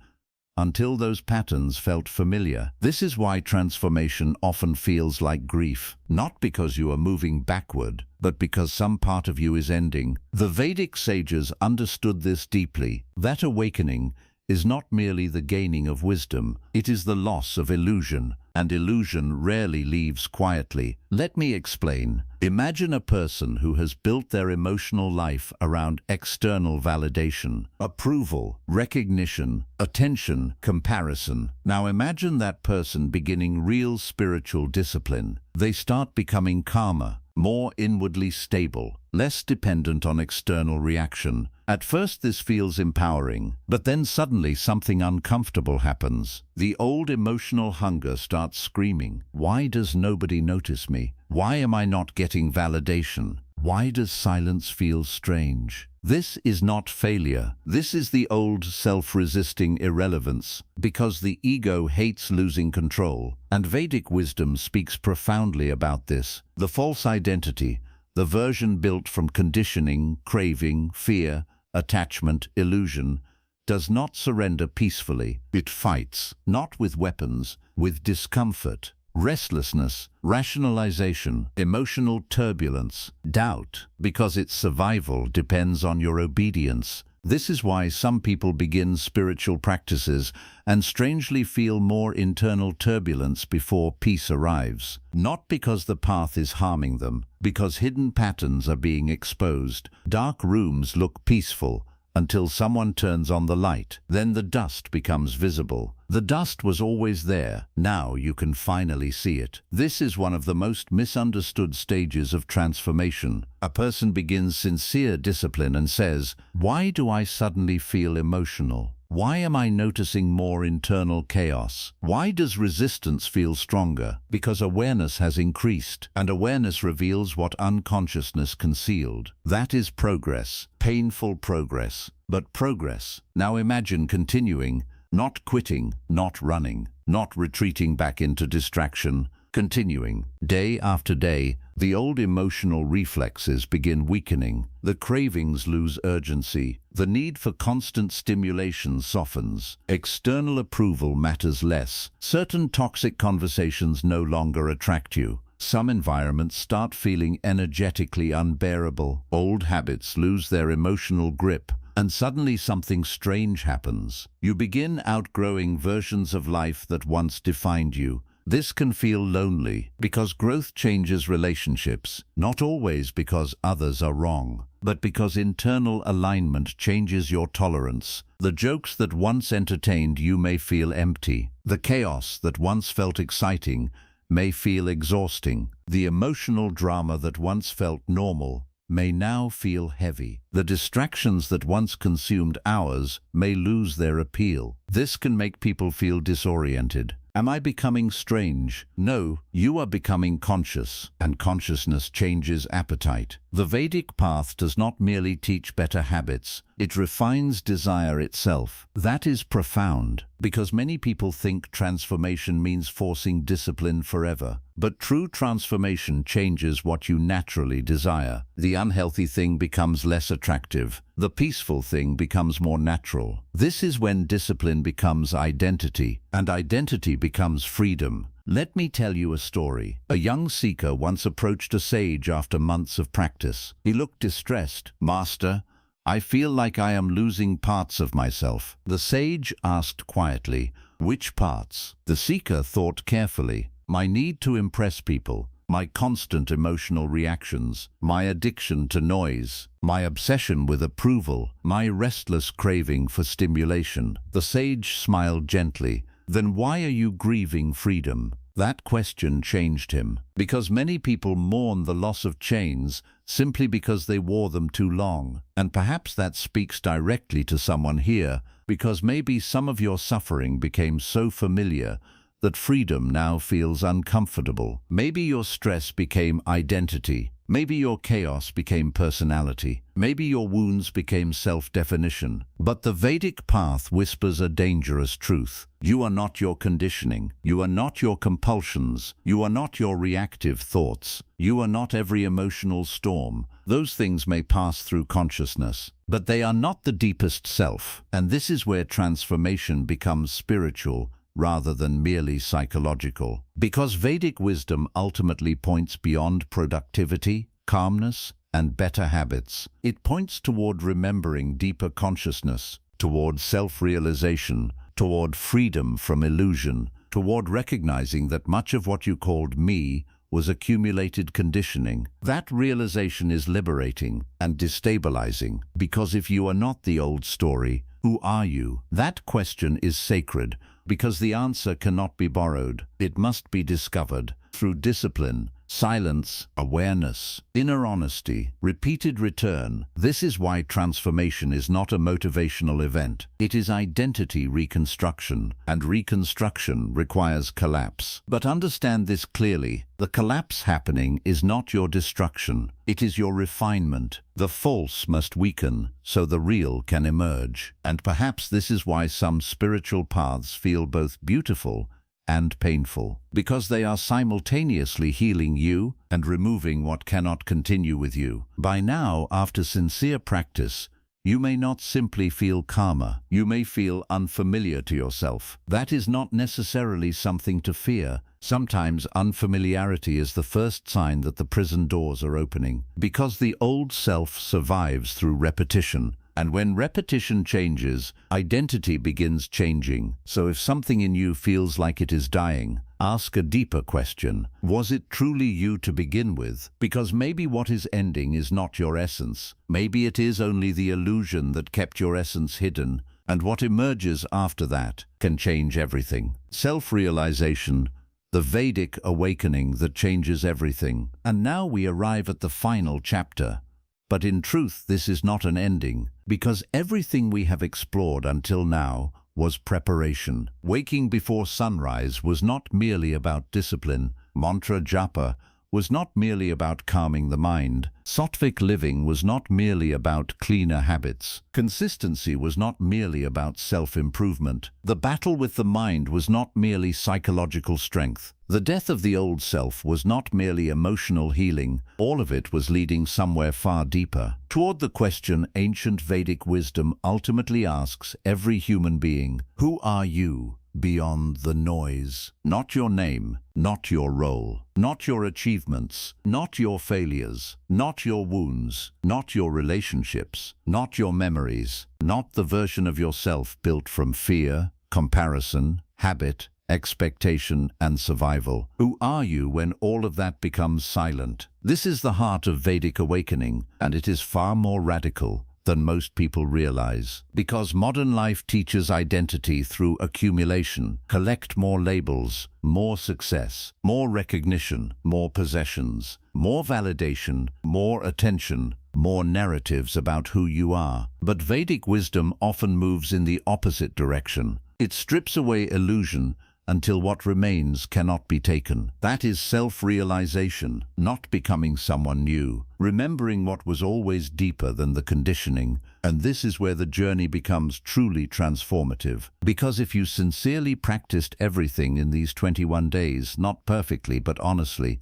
until those patterns felt familiar. This is why transformation often feels like grief, not because you are moving backward, but because some part of you is ending. The Vedic sages understood this deeply. That awakening is not merely the gaining of wisdom, it is the loss of illusion, and illusion rarely leaves quietly. Let me explain. Imagine a person who has built their emotional life around external validation, approval, recognition, attention, comparison. Now imagine that person beginning real spiritual discipline. They start becoming calmer, more inwardly stable, less dependent on external reaction. At first this feels empowering, but then suddenly something uncomfortable happens. The old emotional hunger starts screaming, "Why does nobody notice me? Why am I not getting validation? Why does silence feel strange?" This is not failure. This is the old self-resisting irrelevance, because the ego hates losing control. And Vedic wisdom speaks profoundly about this. The false identity, the version built from conditioning, craving, fear, attachment, illusion, does not surrender peacefully. It fights, not with weapons, with discomfort, restlessness, rationalization, emotional turbulence, doubt, because its survival depends on your obedience. This is why some people begin spiritual practices and strangely feel more internal turbulence before peace arrives. Not because the path is harming them, because hidden patterns are being exposed. Dark rooms look peaceful until someone turns on the light. Then the dust becomes visible. The dust was always there. Now you can finally see it. This is one of the most misunderstood stages of transformation. A person begins sincere discipline and says, "Why do I suddenly feel emotional? Why am I noticing more internal chaos? Why does resistance feel stronger?" Because awareness has increased, and awareness reveals what unconsciousness concealed. That is progress, painful progress, but progress. Now imagine continuing, not quitting, not running, not retreating back into distraction, continuing. Day after day, the old emotional reflexes begin weakening. The cravings lose urgency. The need for constant stimulation softens. External approval matters less. Certain toxic conversations no longer attract you. Some environments start feeling energetically unbearable. Old habits lose their emotional grip. And suddenly something strange happens. You begin outgrowing versions of life that once defined you. This can feel lonely because growth changes relationships, not always because others are wrong, but because internal alignment changes your tolerance. The jokes that once entertained you may feel empty. The chaos that once felt exciting may feel exhausting. The emotional drama that once felt normal may now feel heavy. The distractions that once consumed hours may lose their appeal. This can make people feel disoriented, Am I becoming strange? No, you are becoming conscious, and consciousness changes appetite. The Vedic path does not merely teach better habits, it refines desire itself. That is profound, because many people think transformation means forcing discipline forever. But true transformation changes what you naturally desire. The unhealthy thing becomes less attractive. The peaceful thing becomes more natural. This is when discipline becomes identity, and identity becomes freedom. Let me tell you a story. A young seeker once approached a sage after months of practice. He looked distressed. "Master, I feel like I am losing parts of myself." The sage asked quietly, "Which parts?" The seeker thought carefully. "My need to impress people, my constant emotional reactions, my addiction to noise, my obsession with approval, my restless craving for stimulation." The sage smiled gently. "Then why are you grieving freedom?" That question changed him, because many people mourn the loss of chains simply because they wore them too long. And perhaps that speaks directly to someone here, because maybe some of your suffering became so familiar that freedom now feels uncomfortable. Maybe your stress became identity. Maybe your chaos became personality. Maybe your wounds became self-definition. But the Vedic path whispers a dangerous truth. You are not your conditioning. You are not your compulsions. You are not your reactive thoughts. You are not every emotional storm. Those things may pass through consciousness, but they are not the deepest self. And this is where transformation becomes spiritual rather than merely psychological. Because Vedic wisdom ultimately points beyond productivity, calmness, and better habits. It points toward remembering deeper consciousness, toward self-realization, toward freedom from illusion, toward recognizing that much of what you called me was accumulated conditioning. That realization is liberating and destabilizing, because if you are not the old story, who are you? That question is sacred, because the answer cannot be borrowed. It must be discovered through discipline, silence, awareness, inner honesty, repeated return. This is why transformation is not a motivational event. It is identity reconstruction, and reconstruction requires collapse. But understand this clearly. The collapse happening is not your destruction. It is your refinement. The false must weaken so the real can emerge. And perhaps this is why some spiritual paths feel both beautiful and painful, because they are simultaneously healing you and removing what cannot continue with you. By now, after sincere practice, you may not simply feel calmer. You may feel unfamiliar to yourself. That is not necessarily something to fear. Sometimes unfamiliarity is the first sign that the prison doors are opening, because the old self survives through repetition. And when repetition changes, identity begins changing. So if something in you feels like it is dying, ask a deeper question. Was it truly you to begin with? Because maybe what is ending is not your essence. Maybe it is only the illusion that kept your essence hidden, and what emerges after that can change everything. Self-realization, the Vedic awakening that changes everything. And now we arrive at the final chapter. But in truth, this is not an ending, because everything we have explored until now was preparation. Waking before sunrise was not merely about discipline. Mantra Japa was not merely about calming the mind. Sattvic living was not merely about cleaner habits. Consistency was not merely about self-improvement. The battle with the mind was not merely psychological strength. The death of the old self was not merely emotional healing. All of it was leading somewhere far deeper, toward the question ancient Vedic wisdom ultimately asks every human being: who are you beyond the noise? Not your name, not your role, not your achievements, not your failures, not your wounds, not your relationships, not your memories, not the version of yourself built from fear, comparison, habit, expectation, and survival. Who are you when all of that becomes silent? This is the heart of Vedic awakening, and it is far more radical than most people realize. Because modern life teaches identity through accumulation. Collect more labels, more success, more recognition, more possessions, more validation, more attention, more narratives about who you are. But Vedic wisdom often moves in the opposite direction. It strips away illusion until what remains cannot be taken. That is self-realization, not becoming someone new, remembering what was always deeper than the conditioning. And this is where the journey becomes truly transformative. Because if you sincerely practiced everything in these 21 days, not perfectly but honestly,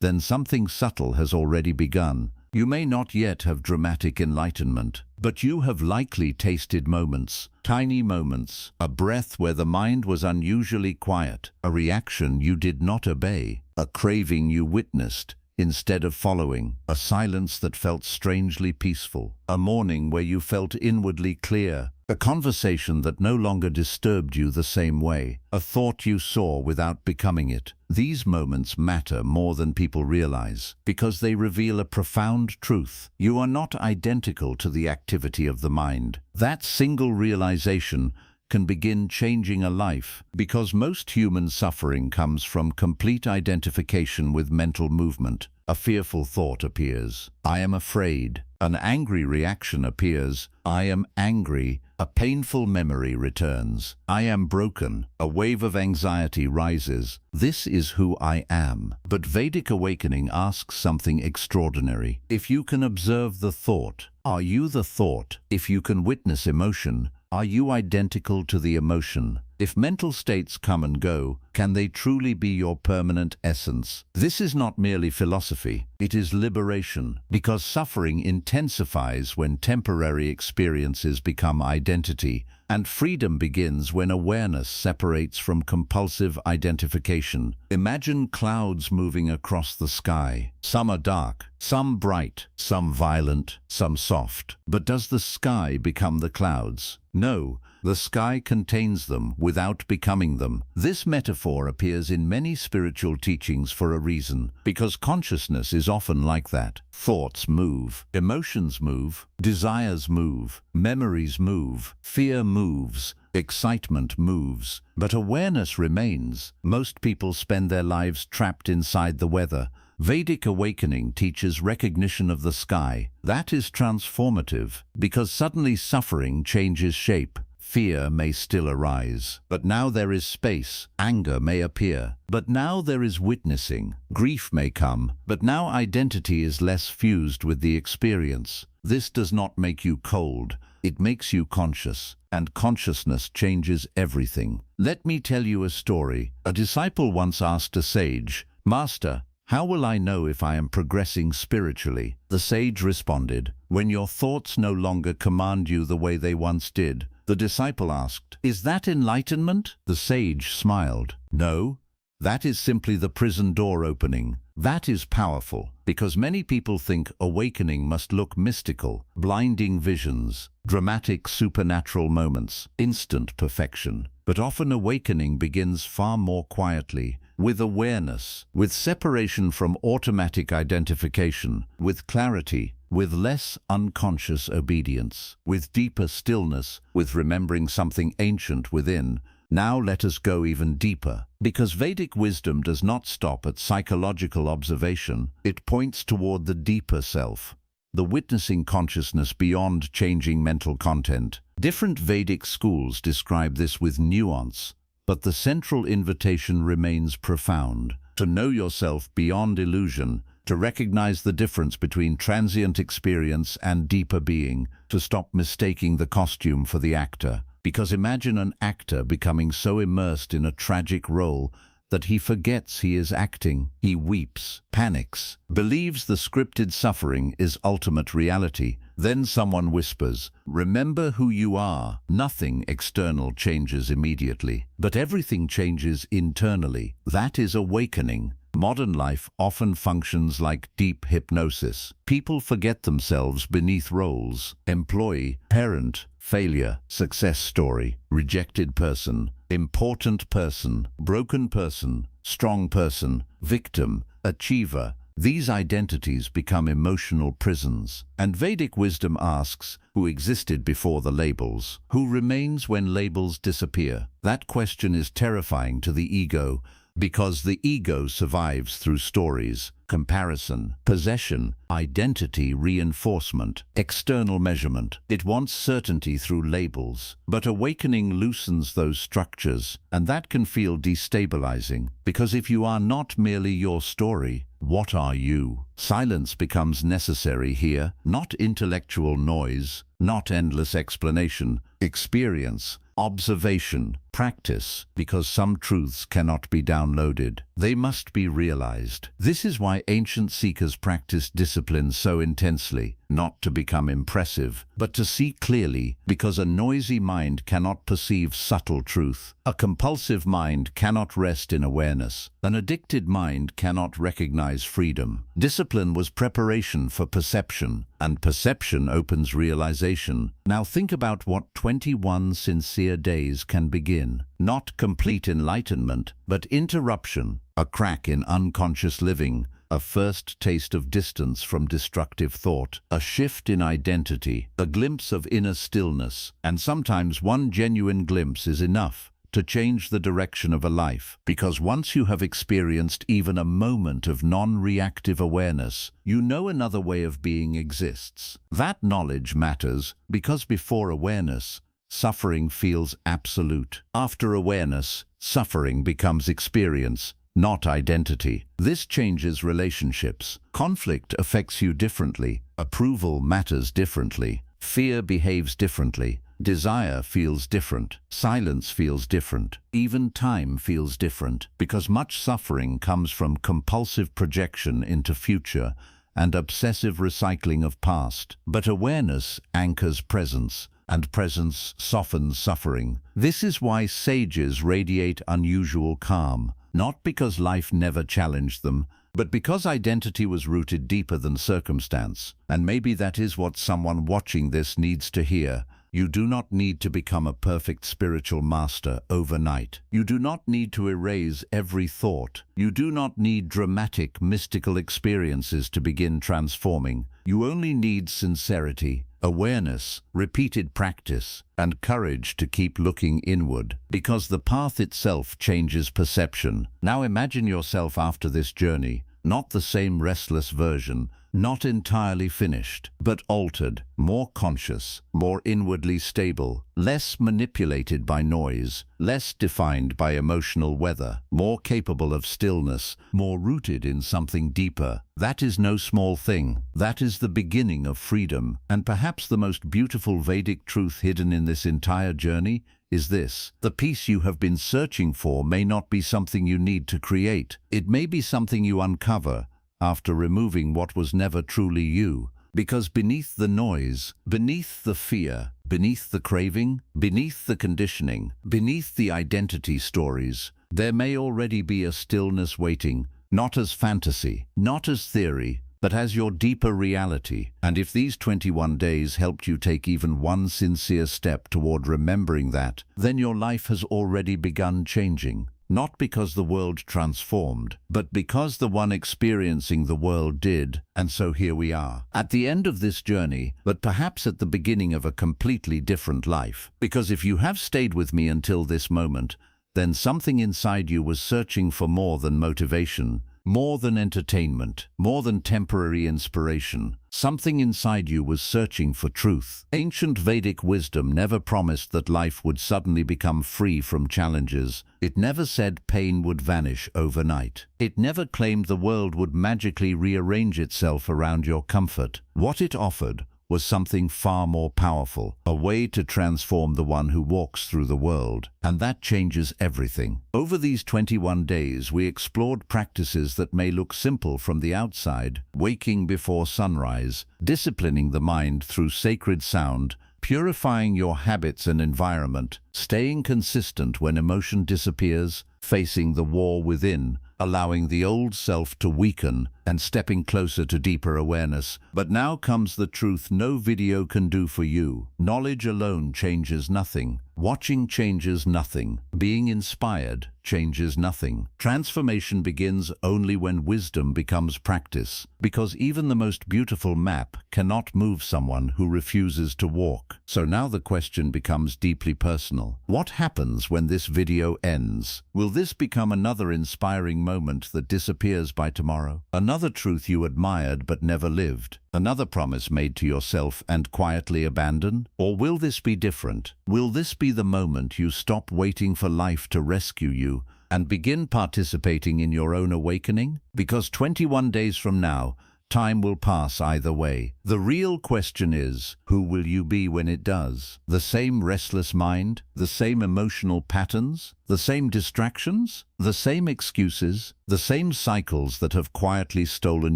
then something subtle has already begun. You may not yet have dramatic enlightenment, but you have likely tasted moments, tiny moments, a breath where the mind was unusually quiet, a reaction you did not obey, a craving you witnessed instead of following, a silence that felt strangely peaceful, a morning where you felt inwardly clear, a conversation that no longer disturbed you the same way, a thought you saw without becoming it. These moments matter more than people realize, because they reveal a profound truth. You are not identical to the activity of the mind. That single realization can begin changing a life, because most human suffering comes from complete identification with mental movement. A fearful thought appears, I am afraid. An angry reaction appears, I am angry. A painful memory returns, I am broken. A wave of anxiety rises, this is who I am. But Vedic awakening asks something extraordinary. If you can observe the thought, are you the thought? If you can witness emotion, are you identical to the emotion? If mental states come and go, can they truly be your permanent essence? This is not merely philosophy, it is liberation, because suffering intensifies when temporary experiences become identity, and freedom begins when awareness separates from compulsive identification. Imagine clouds moving across the sky. Some are dark, some bright, some violent, some soft. But does the sky become the clouds? No, the sky contains them without becoming them. This metaphor appears in many spiritual teachings for a reason, because consciousness is often like that. Thoughts move, emotions move, desires move, memories move, fear moves, excitement moves, but awareness remains. Most people spend their lives trapped inside the weather. Vedic awakening teaches recognition of the sky. That is transformative, because suddenly suffering changes shape. Fear may still arise, but now there is space. Anger may appear, but now there is witnessing. Grief may come, but now identity is less fused with the experience. This does not make you cold, it makes you conscious, and consciousness changes everything. Let me tell you a story. A disciple once asked a sage, "Master, how will I know if I am progressing spiritually?" The sage responded, "When your thoughts no longer command you the way they once did." The disciple asked, "Is that enlightenment?" The sage smiled. "No, that is simply the prison door opening." That is powerful, because many people think awakening must look mystical, blinding visions, dramatic supernatural moments, instant perfection. But often awakening begins far more quietly, with awareness, with separation from automatic identification, with clarity, with less unconscious obedience, with deeper stillness, with remembering something ancient within. Now let us go even deeper, because Vedic wisdom does not stop at psychological observation. It points toward the deeper self, the witnessing consciousness beyond changing mental content. Different Vedic schools describe this with nuance, but the central invitation remains profound: to know yourself beyond illusion, to recognize the difference between transient experience and deeper being, to stop mistaking the costume for the actor. Because imagine an actor becoming so immersed in a tragic role that he forgets he is acting. He weeps, panics, believes the scripted suffering is ultimate reality. Then someone whispers, "Remember who you are." Nothing external changes immediately, but everything changes internally. That is awakening. Modern life often functions like deep hypnosis. People forget themselves beneath roles: employee, parent, failure, success story, rejected person, important person, broken person, strong person, victim, achiever. These identities become emotional prisons. And Vedic wisdom asks, who existed before the labels? Who remains when labels disappear? That question is terrifying to the ego, because the ego survives through stories, comparison, possession, identity reinforcement, external measurement. It wants certainty through labels. But awakening loosens those structures, and that can feel destabilizing, because if you are not merely your story, what are you? Silence becomes necessary here, not intellectual noise, not endless explanation, experience, observation, practice, because some truths cannot be downloaded. They must be realized. This is why ancient seekers practiced discipline so intensely, not to become impressive, but to see clearly, because a noisy mind cannot perceive subtle truth. A compulsive mind cannot rest in awareness. An addicted mind cannot recognize freedom. Discipline was preparation for perception, and perception opens realization. Now think about what 21 sincere days can begin. Not complete enlightenment, but interruption, a crack in unconscious living, a first taste of distance from destructive thought, a shift in identity, a glimpse of inner stillness, and sometimes one genuine glimpse is enough to change the direction of a life, because once you have experienced even a moment of non-reactive awareness, you know another way of being exists. That knowledge matters because before awareness, suffering feels absolute. After awareness, suffering becomes experience, not identity. This changes relationships. Conflict affects you differently. Approval matters differently. Fear behaves differently. Desire feels different. Silence feels different. Even time feels different, because much suffering comes from compulsive projection into future and obsessive recycling of past. But awareness anchors presence, and presence softens suffering. This is why sages radiate unusual calm, not because life never challenged them, but because identity was rooted deeper than circumstance. And maybe that is what someone watching this needs to hear. You do not need to become a perfect spiritual master overnight. You do not need to erase every thought. You do not need dramatic, mystical experiences to begin transforming. You only need sincerity, awareness, repeated practice, and courage to keep looking inward, because the path itself changes perception. Now imagine yourself after this journey, not the same restless version, not entirely finished, but altered, more conscious, more inwardly stable, less manipulated by noise, less defined by emotional weather, more capable of stillness, more rooted in something deeper. That is no small thing. That is the beginning of freedom. And perhaps the most beautiful Vedic truth hidden in this entire journey is this: the peace you have been searching for may not be something you need to create. It may be something you uncover after removing what was never truly you. Because beneath the noise, beneath the fear, beneath the craving, beneath the conditioning, beneath the identity stories, there may already be a stillness waiting, not as fantasy, not as theory, but as your deeper reality. And if these 21 days helped you take even one sincere step toward remembering that, then your life has already begun changing. Not because the world transformed, but because the one experiencing the world did. And so here we are, at the end of this journey, but perhaps at the beginning of a completely different life. Because if you have stayed with me until this moment, then something inside you was searching for more than motivation, more than entertainment, more than temporary inspiration. Something inside you was searching for truth. Ancient Vedic wisdom never promised that life would suddenly become free from challenges. It never said pain would vanish overnight. It never claimed the world would magically rearrange itself around your comfort. What it offered was something far more powerful, a way to transform the one who walks through the world. And that changes everything. Over these 21 days, we explored practices that may look simple from the outside: waking before sunrise, disciplining the mind through sacred sound, purifying your habits and environment, staying consistent when emotion disappears, facing the war within, allowing the old self to weaken, and stepping closer to deeper awareness. But now comes the truth no video can do for you. Knowledge alone changes nothing. Watching changes nothing. Being inspired changes nothing. Transformation begins only when wisdom becomes practice, because even the most beautiful map cannot move someone who refuses to walk. So now the question becomes deeply personal. What happens when this video ends? Will this become another inspiring moment that disappears by tomorrow? Another Another truth you admired but never lived? Another promise made to yourself and quietly abandoned? Or will this be different? Will this be the moment you stop waiting for life to rescue you and begin participating in your own awakening? Because 21 days from now, time will pass either way. The real question is, who will you be when it does? The same restless mind? The same emotional patterns? The same distractions? The same excuses? The same cycles that have quietly stolen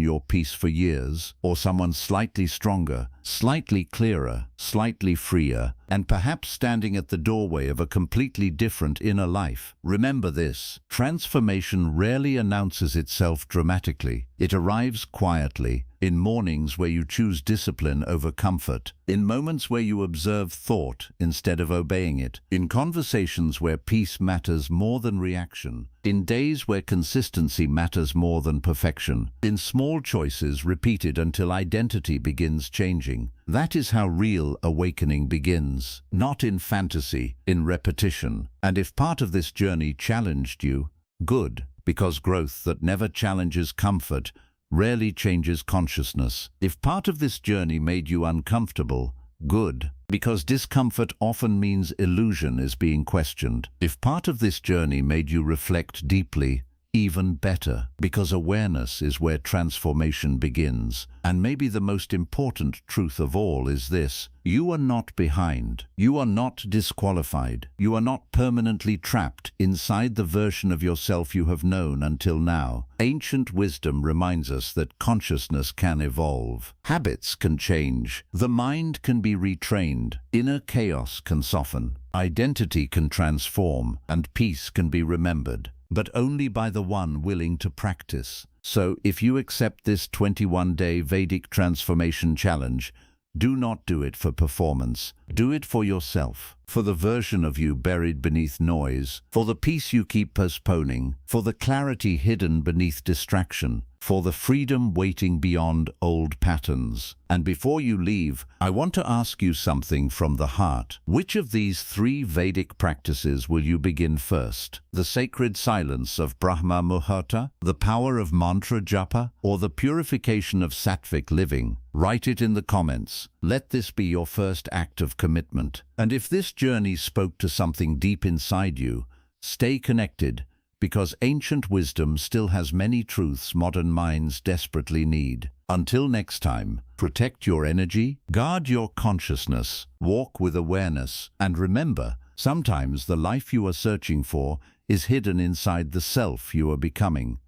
your peace for years? Or someone slightly stronger, slightly clearer, slightly freer, and perhaps standing at the doorway of a completely different inner life? Remember this: transformation rarely announces itself dramatically. It arrives quietly, in mornings where you choose discipline over comfort, in moments where you observe thought instead of obeying it, in conversations where peace matters more than reaction, in days where consistency matters more than perfection, in small choices repeated until identity begins changing. That is how real awakening begins, not in fantasy, in repetition. And if part of this journey challenged you, good, because growth that never challenges comfort rarely changes consciousness. If part of this journey made you uncomfortable, good, because discomfort often means illusion is being questioned. If part of this journey made you reflect deeply, even better, because awareness is where transformation begins. And maybe the most important truth of all is this: you are not behind. You are not disqualified. You are not permanently trapped inside the version of yourself you have known until now. Ancient wisdom reminds us that consciousness can evolve. Habits can change. The mind can be retrained. Inner chaos can soften. Identity can transform. And peace can be remembered, but only by the one willing to practice. So, if you accept this 21-day Vedic transformation challenge, do not do it for performance. Do it for yourself, for the version of you buried beneath noise, for the peace you keep postponing, for the clarity hidden beneath distraction, for the freedom waiting beyond old patterns. And before you leave, I want to ask you something from the heart. Which of these 3 Vedic practices will you begin first? The sacred silence of Brahma Muhurta, the power of Mantra Japa, or the purification of Sattvic living? Write it in the comments. Let this be your first act of commitment. And if this journey spoke to something deep inside you, stay connected, because ancient wisdom still has many truths modern minds desperately need. Until next time, protect your energy, guard your consciousness, walk with awareness, and remember, sometimes the life you are searching for is hidden inside the self you are becoming.